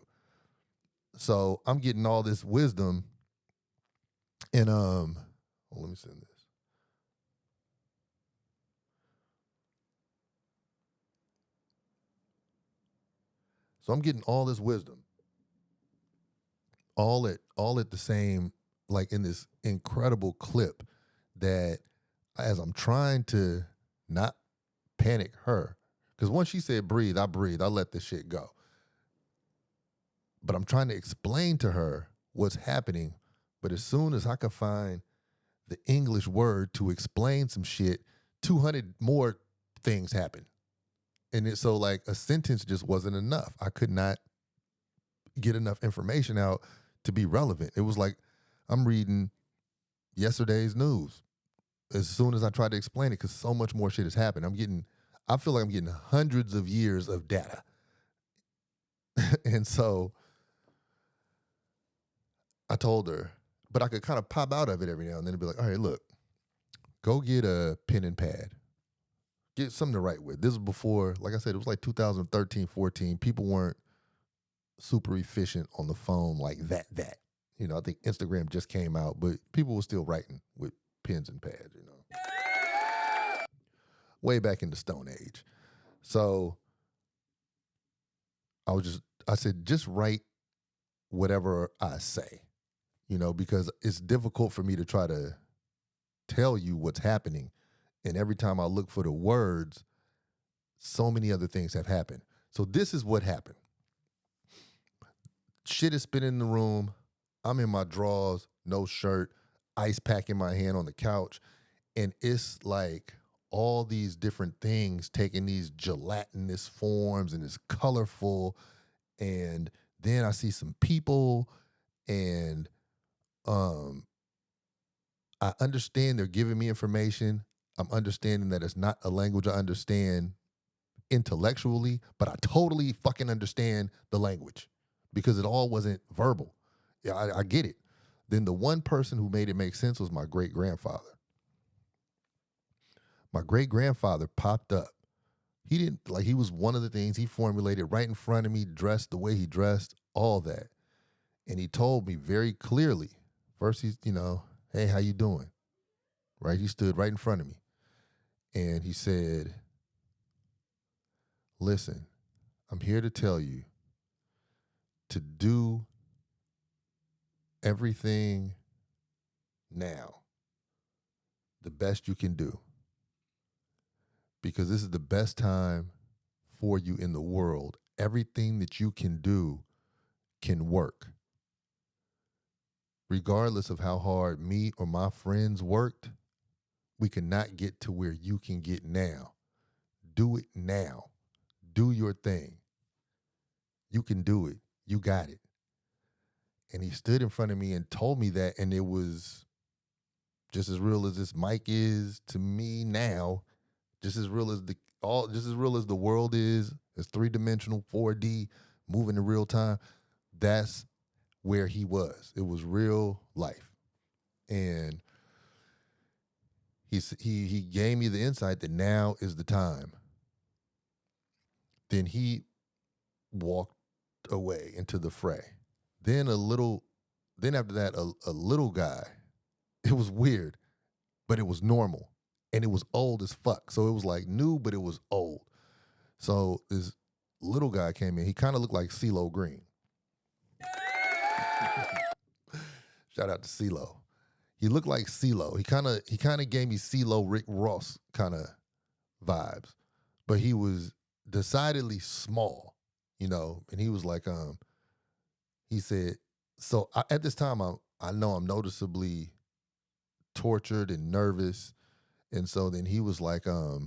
So I'm getting all this wisdom, and let me send this. So I'm getting all this wisdom, all at the same, like in this incredible clip, that as I'm trying to not panic her, because once she said breathe, I let this shit go. But I'm trying to explain to her what's happening. But as soon as I could find the English word to explain some shit, 200 more things happen. And it's so like a sentence just wasn't enough. I could not get enough information out to be relevant. It was like I'm reading yesterday's news as soon as I tried to explain it, because so much more shit has happened. I feel like I'm getting hundreds of years of data. And so I told her, but I could kind of pop out of it every now and then and be like, all right, look, go get a pen and pad. Get something to write with. This was before, like I said, it was like 2013, 14. People weren't super efficient on the phone like that. I think Instagram just came out, but people were still writing with pens and pads, Way back in the Stone Age. So I said, just write whatever I say, because it's difficult for me to try to tell you what's happening. And every time I look for the words, so many other things have happened. So this is what happened. Shit is spinning in the room. I'm in my drawers, no shirt, ice pack in my hand on the couch. And it's like all these different things taking these gelatinous forms, and it's colorful. And then I see some people, and I understand they're giving me information. I'm understanding that it's not a language I understand intellectually, but I totally fucking understand the language because it all wasn't verbal. Yeah, I get it. Then the one person who made it make sense was my great grandfather. My great grandfather popped up. He didn't like, he was one of the things he formulated right in front of me, dressed the way he dressed, all that. And he told me very clearly, first he's, hey, how you doing? Right? He stood right in front of me. And he said, listen, I'm here to tell you to do everything now the best you can do, because this is the best time for you in the world. Everything that you can do can work. Regardless of how hard me or my friends worked, we cannot get to where you can get now. Do it now. Do your thing. You can do it. You got it. And he stood in front of me and told me that, and it was just as real as this mic is to me now, just as real as just as real as the world is. It's 3-dimensional, 4D, moving in real time. That's where he was. It was real life. And he gave me the insight that now is the time. Then he walked away into the fray. Then after that, a little guy, it was weird, but it was normal. And it was old as fuck. So it was like new, but it was old. So this little guy came in. He kind of looked like CeeLo Green. Shout out to CeeLo. He looked like CeeLo. He kind of gave me CeeLo, Rick Ross kind of vibes, but he was decidedly small, And he was like, he said, so at this time I know I'm noticeably tortured and nervous, and so then he was like, you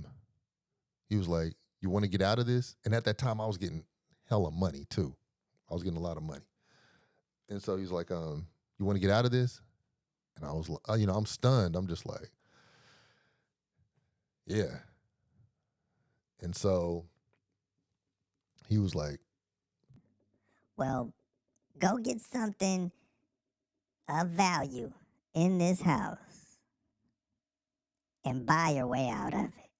want to get out of this? And at that time I was getting hella money too. I was getting a lot of money, and so he's like, you want to get out of this? And I was like, I'm stunned. I'm just like, yeah. And so he was like, Well, go get something of value in this house and buy your way out of it.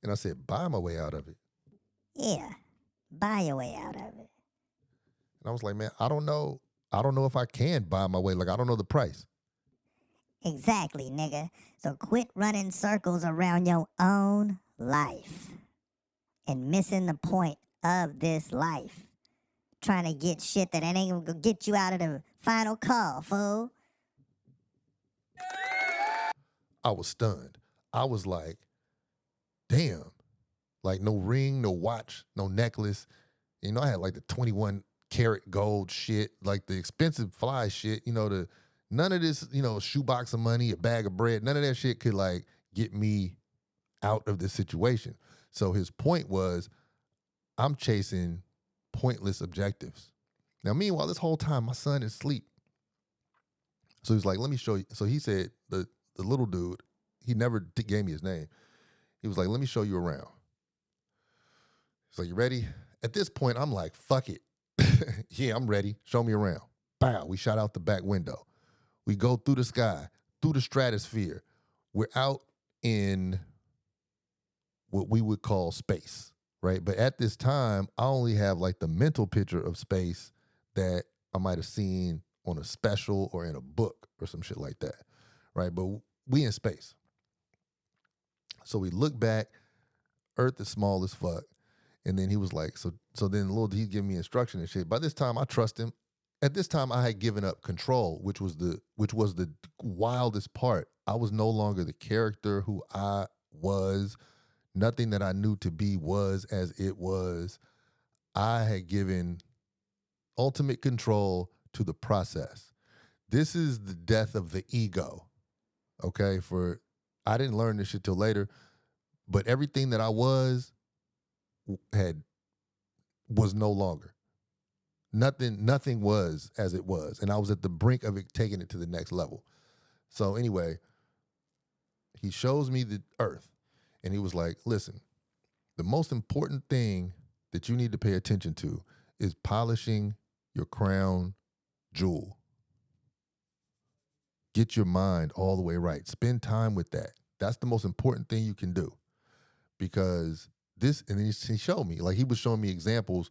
and I said, buy my way out of it. Yeah, buy your way out of it. And I was like, man, I don't know if I can buy my way. Like, I don't know the price. Exactly, nigga. So quit running circles around your own life and missing the point of this life. Trying to get shit that ain't gonna get you out of the final call, fool. I was stunned. I was like, damn. Like, no ring, no watch, no necklace. I had like the 21 karat gold shit, like the expensive fly shit, none of this, shoebox of money, a bag of bread, none of that shit could like get me out of this situation. So his point was, I'm chasing pointless objectives. Now, meanwhile, this whole time, my son is asleep. So he's like, let me show you. So he said, the little dude, he never gave me his name. He was like, let me show you around. So you ready? At this point, I'm like, fuck it. Yeah, I'm ready. Show me around. Bow. We shot out the back window. We go through the sky, through the stratosphere. We're out in what we would call space, right? But at this time, I only have like the mental picture of space that I might have seen on a special or in a book or some shit like that, right? But we in space. So we look back, Earth is small as fuck. And then he was like, so then he'd give me instruction and shit. By this time, I trust him. At this time, I had given up control, which was the wildest part. I was no longer the character who I was. Nothing that I knew to be was as it was. I had given ultimate control to the process. This is the death of the ego. Okay, I didn't learn this shit till later, but everything that I was no longer. Nothing was as it was, and I was at the brink of it taking it to the next level. So anyway, he shows me the earth, and he was like, listen, the most important thing that you need to pay attention to is polishing your crown jewel. Get your mind all the way right. Spend time with that. That's the most important thing you can do. Because this, and then he showed me, like he was showing me examples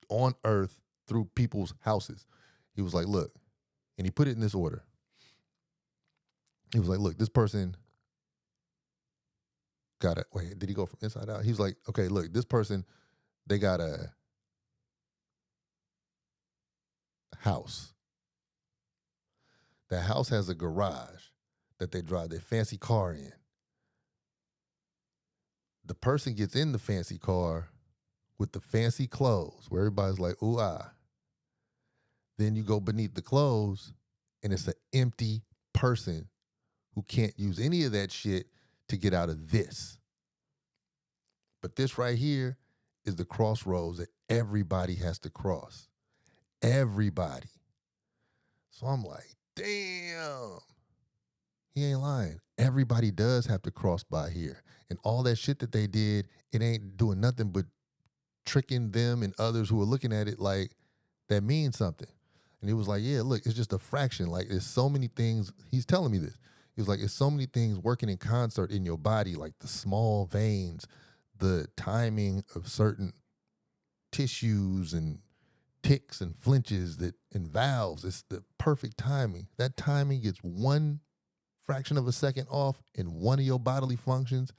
on earth through people's houses. He was like, look, and he put it in this order. He was like, look, this person got a, wait, did he go from inside out? He was like, okay, look, this person, they got a house. That house has a garage that they drive their fancy car in. The person gets in the fancy car with the fancy clothes where everybody's like, ooh, ah. Then you go beneath the clothes and it's an empty person who can't use any of that shit to get out of this. But this right here is the crossroads that everybody has to cross. Everybody. So I'm like, damn. He ain't lying. Everybody does have to cross by here. And all that shit that they did, it ain't doing nothing but tricking them and others who are looking at it like that means something. And he was like, yeah, look, it's just a fraction. Like, there's so many things. He's telling me this. He was like, it's so many things working in concert in your body, like the small veins, the timing of certain tissues and ticks and flinches and valves. It's the perfect timing. That timing gets one fraction of a second off in one of your bodily functions,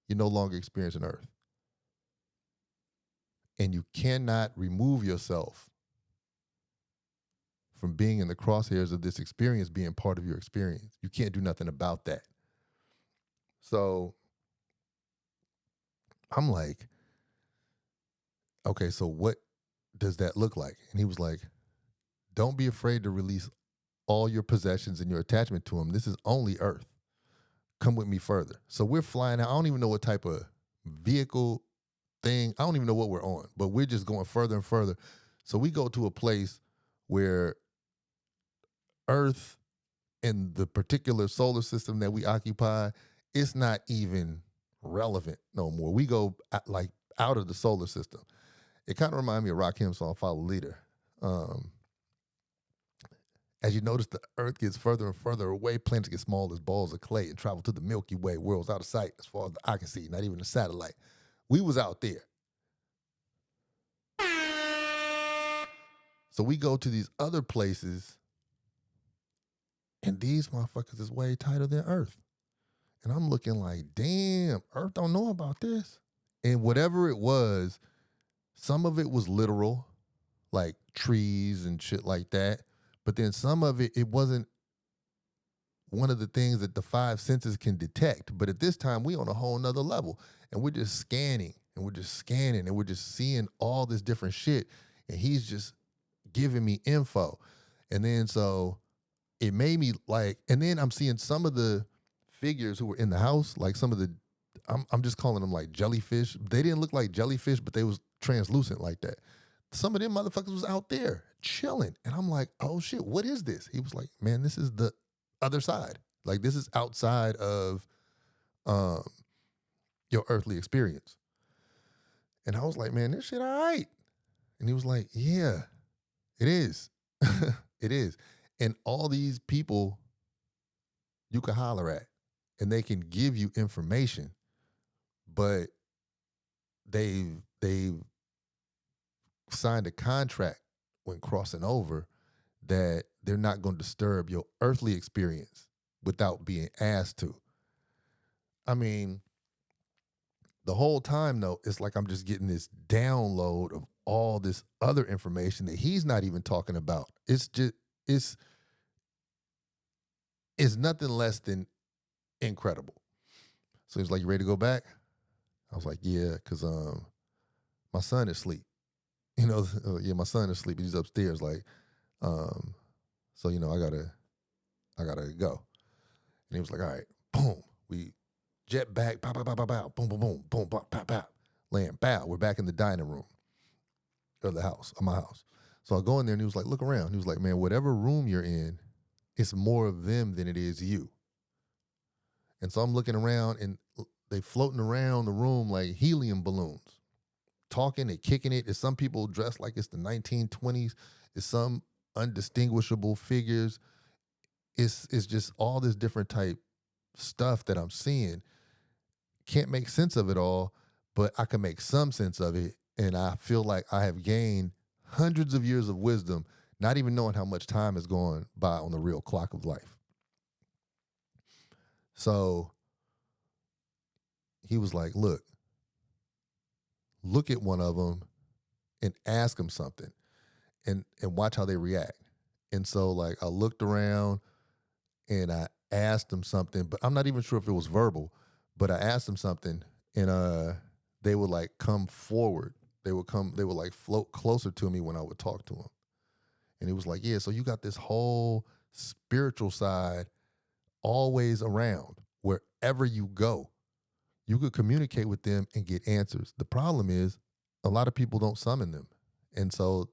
you're no longer experiencing earth. And you cannot remove yourself from being in the crosshairs of this experience being part of your experience. You can't do nothing about that. So I'm like, okay, so what does that look like? And he was like, don't be afraid to release all your possessions and your attachment to them. This is only earth. Come with me further. So we're flying out. I don't even know what type of vehicle thing. I don't even know what we're on, but we're just going further and further. So we go to a place where earth and the particular solar system that we occupy, it's not even relevant no more. We go like out of the solar system. It kind of reminds me of Rakim's song, Follow the Leader. As you notice, the earth gets further and further away. Planets get small as balls of clay and travel to the Milky Way. Worlds out of sight as far as the eye can see, not even a satellite. We was out there. So we go to these other places, and these motherfuckers is way tighter than Earth. And I'm looking like, damn, Earth don't know about this. And whatever it was, some of it was literal, like trees and shit like that. But then some of it, it wasn't one of the things that the five senses can detect. But at this time, we on a whole nother level. And we're just scanning, and we're just scanning, and we're just seeing all this different shit. And he's just giving me info. And then so it made me like, and then I'm seeing some of the figures who were in the house, like some of the, I'm just calling them like jellyfish. They didn't look like jellyfish, but they was translucent like that. Some of them motherfuckers was out there chilling. And I'm like, oh shit, what is this? He was like, man, this is the other side. Like, this is outside of your earthly experience. And I was like, man, this shit all right. And he was like, yeah, it is. It is. And all these people you can holler at, and they can give you information, but they've signed a contract when crossing over that they're not going to disturb your earthly experience without being asked to. I mean, the whole time though, it's like I'm just getting this download of all this other information that he's not even talking about. It's just, it's nothing less than incredible. So he's like, you ready to go back? I was like, yeah, because my son is asleep. You know, yeah, my son is asleep. He's upstairs, like, so you know, I gotta go. And he was like, all right, boom, we jet back, pow, pow, pow, pow, pow, boom, boom, boom, boom, pow, pow, pow, land, pow. We're back in the dining room of the house, of my house. So I go in there, and he was like, look around. He was like, man, whatever room you're in, it's more of them than it is you. And so I'm looking around and they floating around the room like helium balloons, talking and kicking it. It's some people dressed like it's the 1920s. It's some undistinguishable figures. It's just all this different type stuff that I'm seeing. Can't make sense of it all, but I can make some sense of it. And I feel like I have gained hundreds of years of wisdom, not even knowing how much time is going by on the real clock of life. So he was like, look at one of them and ask them something and watch how they react. And so like I looked around and I asked them something, but I'm not even sure if it was verbal, but I asked them something and they would like come forward. They would like float closer to me when I would talk to them. And he was like, yeah, so you got this whole spiritual side always around. Wherever you go, you could communicate with them and get answers. The problem is a lot of people don't summon them. And so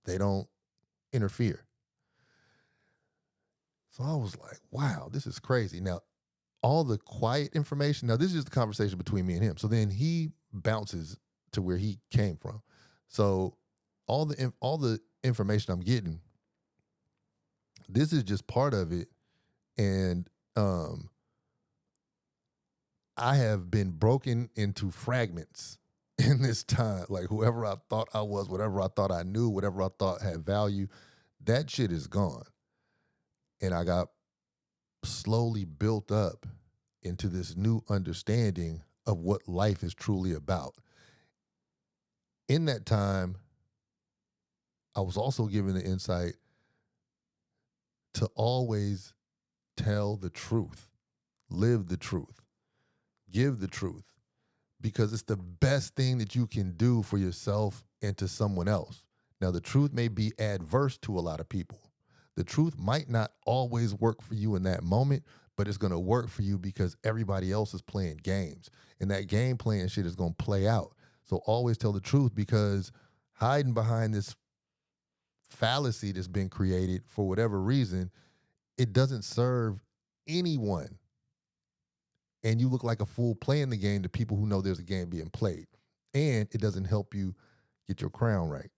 they don't interfere. So I was like, wow, this is crazy. Now, all the quiet information, now this is just the conversation between me and him. So then he bounces to where he came from. So all the information I'm getting, this is just part of it. And I have been broken into fragments in this time. Like whoever I thought I was, whatever I thought I knew, whatever I thought had value, that shit is gone. And I got slowly built up into this new understanding of what life is truly about. In that time, I was also given the insight to always tell the truth, live the truth, give the truth, because it's the best thing that you can do for yourself and to someone else. Now, the truth may be adverse to a lot of people. The truth might not always work for you in that moment, but it's going to work for you because everybody else is playing games. And that game playing shit is going to play out. So always tell the truth, because hiding behind this fallacy that's been created for whatever reason, it doesn't serve anyone. And you look like a fool playing the game to people who know there's a game being played. And it doesn't help you get your crown right.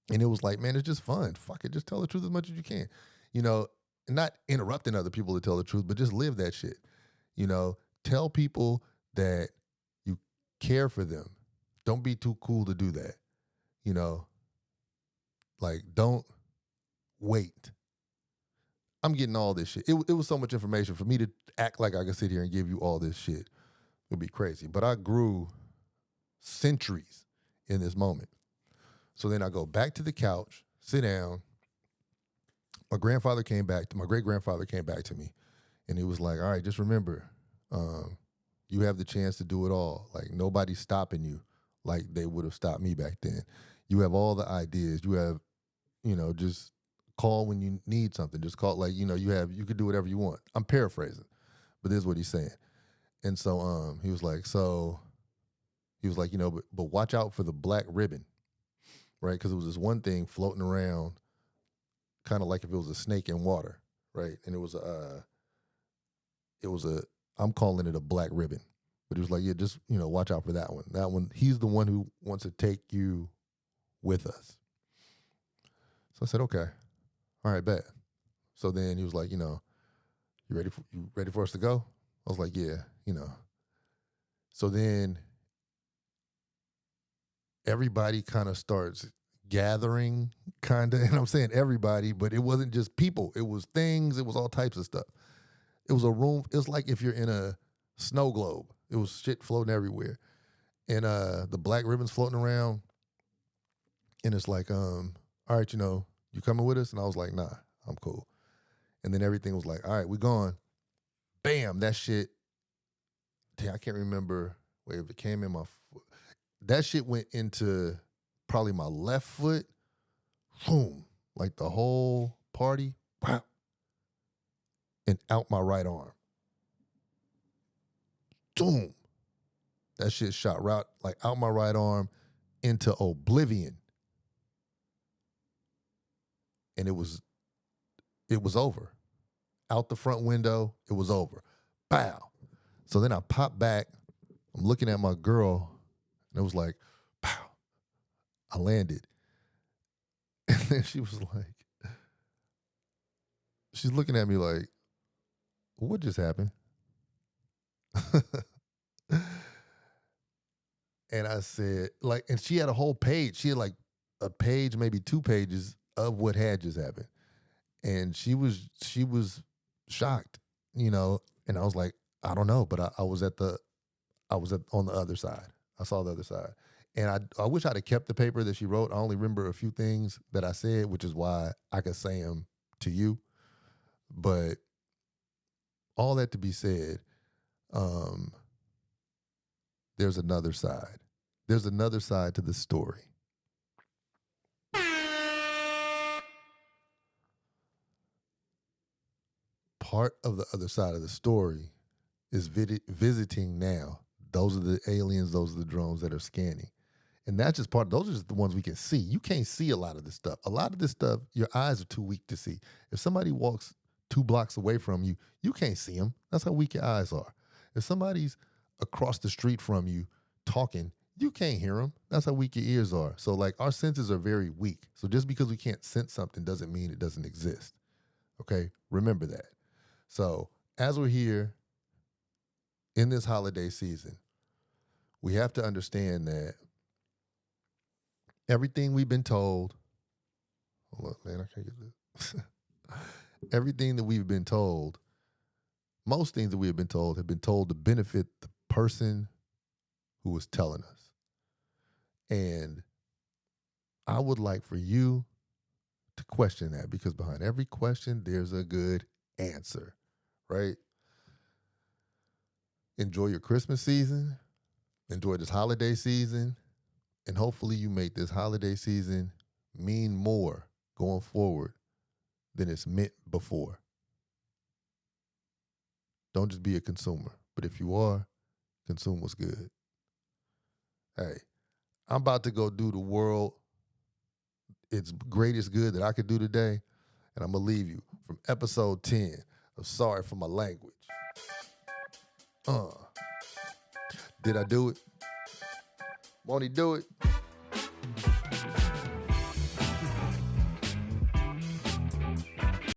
And it was like, man, it's just fun. Fuck it, just tell the truth as much as you can. You know, not interrupting other people to tell the truth, but just live that shit. You know, tell people that you care for them. Don't be too cool to do that. You know, like, don't wait. I'm getting all this shit. It was so much information for me to act like I could sit here and give you all this shit. It would be crazy. But I grew centuries in this moment. So then I go back to the couch, sit down. My great grandfather came back to me, and he was like, all right, just remember, you have the chance to do it all. Like, nobody's stopping you like they would have stopped me back then. You have all the ideas. You have, just call when you need something. Just call, like, you could do whatever you want. I'm paraphrasing, but this is what he's saying. And so he was like, but watch out for the black ribbon, right? Because it was this one thing floating around, kind of like if it was a snake in water, right? And it was I'm calling it a black ribbon. But he was like, yeah, just, watch out for that one. That one, he's the one who wants to take you with us. So I said, okay. All right, bet. So then he was like, you ready for us to go? I was like, yeah, So then everybody kind of starts gathering, kind of, and I'm saying everybody, but it wasn't just people. It was things. It was all types of stuff. It was a room. It was like if you're in a snow globe. It was shit floating everywhere. And the black ribbons floating around. And it's like, all right, you coming with us? And I was like, nah, I'm cool. And then everything was like, all right, we gone. Bam, that shit. Damn, I can't remember if it came in my foot. That shit went into probably my left foot. Boom. Like the whole party. Wow. And out my right arm. Boom. That shit shot right, like out my right arm into oblivion. And it was over. out the front window, it was over. Bow. So then I popped back. I'm looking at my girl, and it was like, pow. I landed. And then she was like, she's looking at me like, what just happened? And I said, like, and she had a whole page. She had like a page, maybe 2 pages of what had just happened. And she was shocked, you know. And I was like, I don't know, but I was on the other side. I saw the other side. And I wish I'd have kept the paper that she wrote. I only remember a few things that I said, which is why I could say them to you. But all that to be said, there's another side. There's another side to the story. Part of the other side of the story is visiting now. Those are the aliens, those are the drones that are scanning. And that's just part, those are just the ones we can see. You can't see a lot of this stuff. A lot of this stuff, your eyes are too weak to see. If somebody walks 2 blocks away from you, you can't see them. That's how weak your eyes are. If somebody's across the street from you talking, you can't hear them. That's how weak your ears are. So like our senses are very weak. So just because we can't sense something doesn't mean it doesn't exist. Okay? Remember that. So as we're here in this holiday season, we have to understand that everything we've been told, hold up, man, I can't get this. Everything that we've been told, most things that we have been told to benefit the person who was telling us. And I would like for you to question that, because behind every question, there's a good answer, right? Enjoy your Christmas season. Enjoy this holiday season. And hopefully you make this holiday season mean more going forward than it's meant before. Don't just be a consumer. But if you are, consume what's good. Hey, I'm about to go do the world its greatest good that I could do today. And I'm going to leave you from episode 10 of Sorry for My Language. Did I do it? Won't he do it?